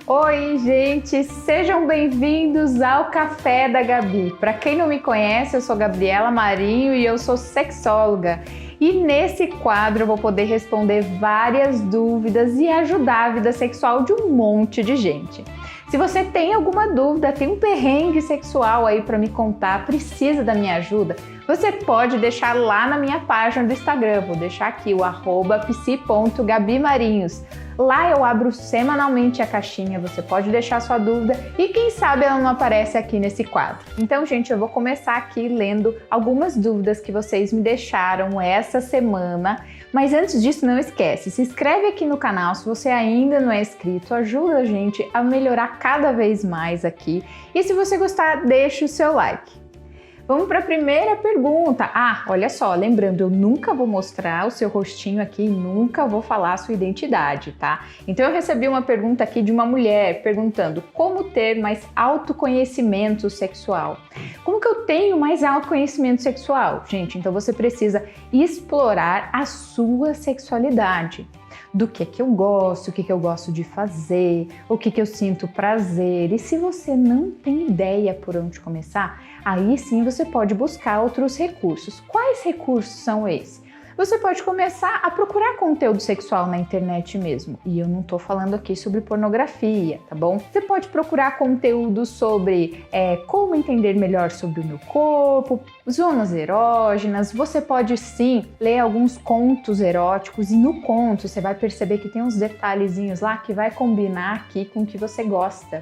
Oi, gente! Sejam bem-vindos ao Café da Gabi. Para quem não me conhece, eu sou Gabriela Marinho e eu sou sexóloga. E nesse quadro eu vou poder responder várias dúvidas e ajudar a vida sexual de um monte de gente. Se você tem alguma dúvida, tem um perrengue sexual aí para me contar, precisa da minha ajuda, você pode deixar lá na minha página do Instagram. Vou deixar aqui o @psi.gabimarinhos. Lá eu abro semanalmente a caixinha, você pode deixar sua dúvida e quem sabe ela não aparece aqui nesse quadro. Então, gente, eu vou começar aqui lendo algumas dúvidas que vocês me deixaram essa semana. Mas antes disso, não esquece, se inscreve aqui no canal se você ainda não é inscrito, ajuda a gente a melhorar cada vez mais aqui. E se você gostar, deixa o seu like. Vamos para a primeira pergunta. Olha só, lembrando, eu nunca vou mostrar o seu rostinho aqui, nunca vou falar a sua identidade, tá? Então eu recebi uma pergunta aqui de uma mulher perguntando como ter mais autoconhecimento sexual. Como que eu tenho mais autoconhecimento sexual? Gente, então você precisa explorar a sua sexualidade. Do que eu gosto, o que eu gosto de fazer, o que eu sinto prazer. E se você não tem ideia por onde começar, aí sim você pode buscar outros recursos. Quais recursos são esses? Você pode começar a procurar conteúdo sexual na internet mesmo. E eu não tô falando aqui sobre pornografia, tá bom? Você pode procurar conteúdo sobre como entender melhor sobre o meu corpo, zonas erógenas. Você pode sim ler alguns contos eróticos e no conto você vai perceber que tem uns detalhezinhos lá que vai combinar aqui com o que você gosta.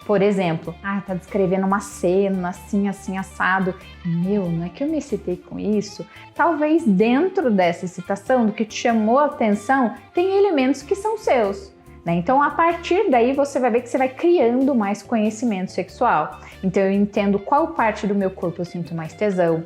Por exemplo, tá descrevendo uma cena assim, assado. Não é que eu me excitei com isso? Talvez dentro dessa excitação, do que te chamou a atenção, tem elementos que são seus. Então, a partir daí, você vai ver que você vai criando mais conhecimento sexual. Então, eu entendo qual parte do meu corpo eu sinto mais tesão,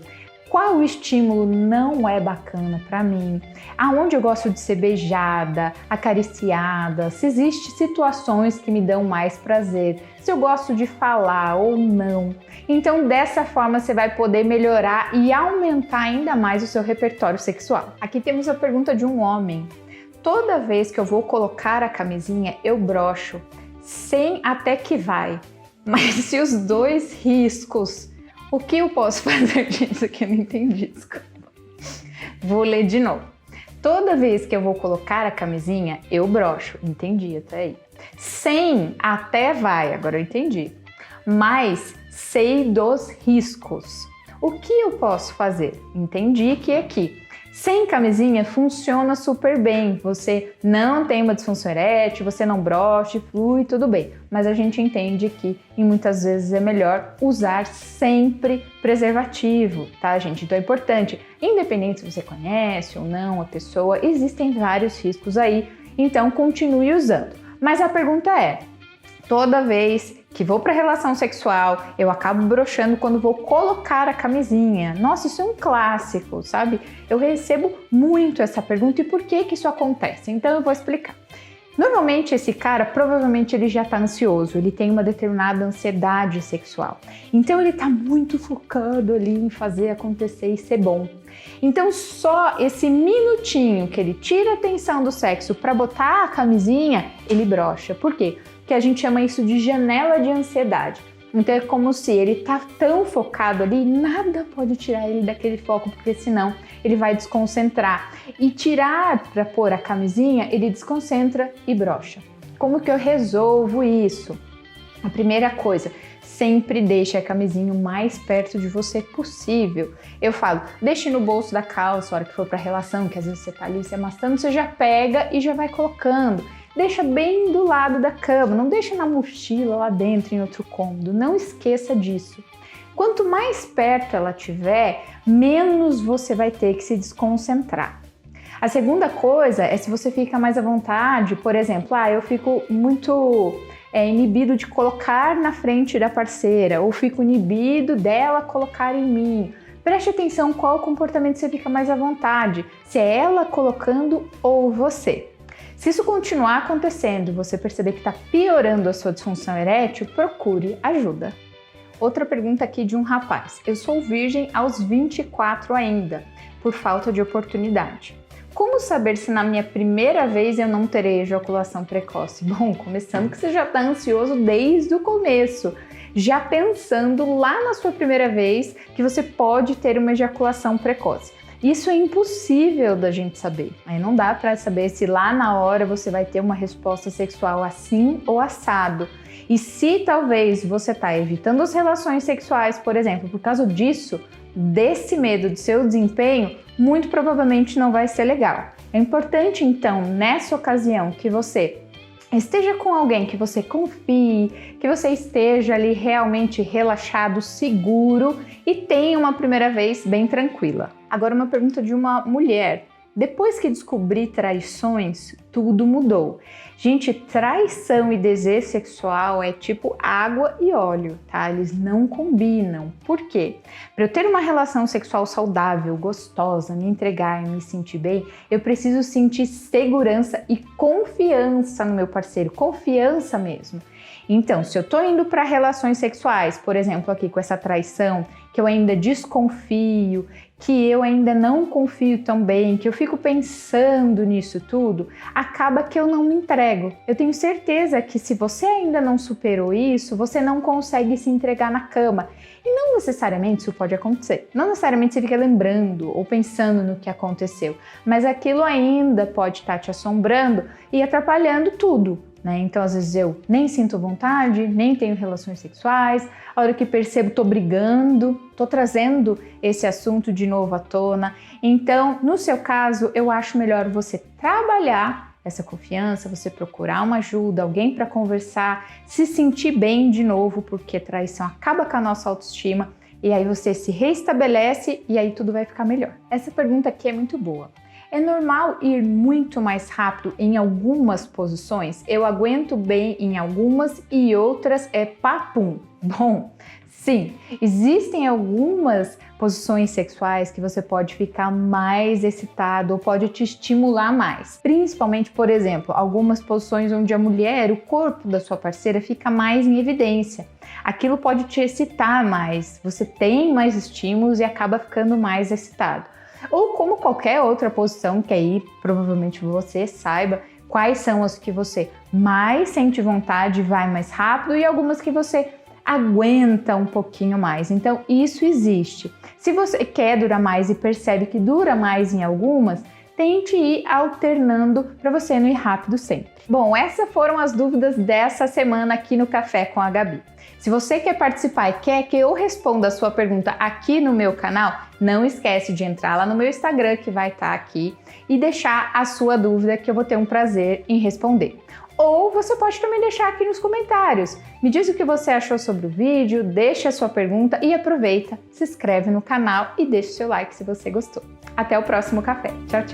qual estímulo não é bacana para mim, aonde eu gosto de ser beijada, acariciada, se existem situações que me dão mais prazer, se eu gosto de falar ou não. Então, dessa forma, você vai poder melhorar e aumentar ainda mais o seu repertório sexual. Aqui temos a pergunta de um homem. Toda vez que eu vou colocar a camisinha, eu broxo, sem até que vai. Mas se os dois riscos, o que eu posso fazer disso que eu não entendi? Desculpa. Vou ler de novo. Toda vez que eu vou colocar a camisinha, eu broxo. Entendi até aí. Sem até vai, agora eu entendi. Mas sei dos riscos. O que eu posso fazer? Entendi que aqui, sem camisinha, funciona super bem. Você não tem uma disfunção erétil, você não brocha, flui, tudo bem. Mas a gente entende que muitas vezes é melhor usar sempre preservativo, tá, gente? Então é importante, independente se você conhece ou não a pessoa, existem vários riscos aí, então continue usando. Mas a pergunta é, toda vez que vou para relação sexual, eu acabo broxando quando vou colocar a camisinha. Nossa, isso é um clássico, sabe? Eu recebo muito essa pergunta e por que isso acontece? Então eu vou explicar. Normalmente esse cara, provavelmente ele já está ansioso, ele tem uma determinada ansiedade sexual. Então ele está muito focado ali em fazer acontecer e ser bom. Então só esse minutinho que ele tira a atenção do sexo para botar a camisinha, ele broxa. Por quê? Porque a gente chama isso de janela de ansiedade. Então é como se ele tá tão focado ali, nada pode tirar ele daquele foco, porque senão ele vai desconcentrar. E tirar para pôr a camisinha, ele desconcentra e broxa. Como que eu resolvo isso? A primeira coisa, sempre deixe a camisinha o mais perto de você possível. Eu falo, deixe no bolso da calça, a hora que for para relação, que às vezes você tá ali se amassando, você já pega e já vai colocando. Deixa bem do lado da cama, não deixa na mochila lá dentro em outro cômodo, não esqueça disso. Quanto mais perto ela tiver, menos você vai ter que se desconcentrar. A segunda coisa é se você fica mais à vontade, por exemplo, eu fico muito inibido de colocar na frente da parceira, ou fico inibido dela colocar em mim. Preste atenção qual comportamento você fica mais à vontade, se é ela colocando ou você. Se isso continuar acontecendo, você perceber que está piorando a sua disfunção erétil, procure ajuda. Outra pergunta aqui de um rapaz. Eu sou virgem aos 24 ainda, por falta de oportunidade. Como saber se na minha primeira vez eu não terei ejaculação precoce? Bom, começando que você já está ansioso desde o começo, já pensando lá na sua primeira vez que você pode ter uma ejaculação precoce. Isso é impossível da gente saber. Aí não dá para saber se lá na hora você vai ter uma resposta sexual assim ou assado. E se talvez você está evitando as relações sexuais, por exemplo, por causa disso, desse medo de seu desempenho, muito provavelmente não vai ser legal. É importante então, nessa ocasião, que você esteja com alguém que você confie, que você esteja ali realmente relaxado, seguro e tenha uma primeira vez bem tranquila. Agora uma pergunta de uma mulher. Depois que descobri traições, tudo mudou. Gente, traição e desejo sexual é tipo água e óleo, tá? Eles não combinam. Por quê? Para eu ter uma relação sexual saudável, gostosa, me entregar e me sentir bem, eu preciso sentir segurança e confiança no meu parceiro, confiança mesmo. Então, se eu tô indo para relações sexuais, por exemplo, aqui com essa traição, que eu ainda desconfio, que eu ainda não confio tão bem, que eu fico pensando nisso tudo, acaba que eu não me entrego. Eu tenho certeza que se você ainda não superou isso, você não consegue se entregar na cama. E não necessariamente isso pode acontecer. Não necessariamente você fica lembrando ou pensando no que aconteceu, mas aquilo ainda pode estar te assombrando e atrapalhando tudo. Então, às vezes eu nem sinto vontade, nem tenho relações sexuais, a hora que percebo tô brigando, tô trazendo esse assunto de novo à tona. Então, no seu caso, eu acho melhor você trabalhar essa confiança, você procurar uma ajuda, alguém para conversar, se sentir bem de novo, porque traição acaba com a nossa autoestima, e aí você se reestabelece e aí tudo vai ficar melhor. Essa pergunta aqui é muito boa. É normal ir muito mais rápido em algumas posições? Eu aguento bem em algumas e outras é papum. Bom, sim, existem algumas posições sexuais que você pode ficar mais excitado ou pode te estimular mais. Principalmente, por exemplo, algumas posições onde a mulher, o corpo da sua parceira fica mais em evidência. Aquilo pode te excitar mais, você tem mais estímulos e acaba ficando mais excitado. Ou como qualquer outra posição que aí provavelmente você saiba quais são as que você mais sente vontade, vai mais rápido e algumas que você aguenta um pouquinho mais. Então isso existe. Se você quer durar mais e percebe que dura mais em algumas, tente ir alternando para você não ir rápido sempre. Bom, essas foram as dúvidas dessa semana aqui no Café com a Gabi. Se você quer participar e quer que eu responda a sua pergunta aqui no meu canal, não esquece de entrar lá no meu Instagram, que vai estar aqui, e deixar a sua dúvida, que eu vou ter um prazer em responder. Ou você pode também deixar aqui nos comentários. Me diz o que você achou sobre o vídeo, deixa a sua pergunta e aproveita, se inscreve no canal e deixa o seu like se você gostou. Até o próximo café. Tchau, tchau!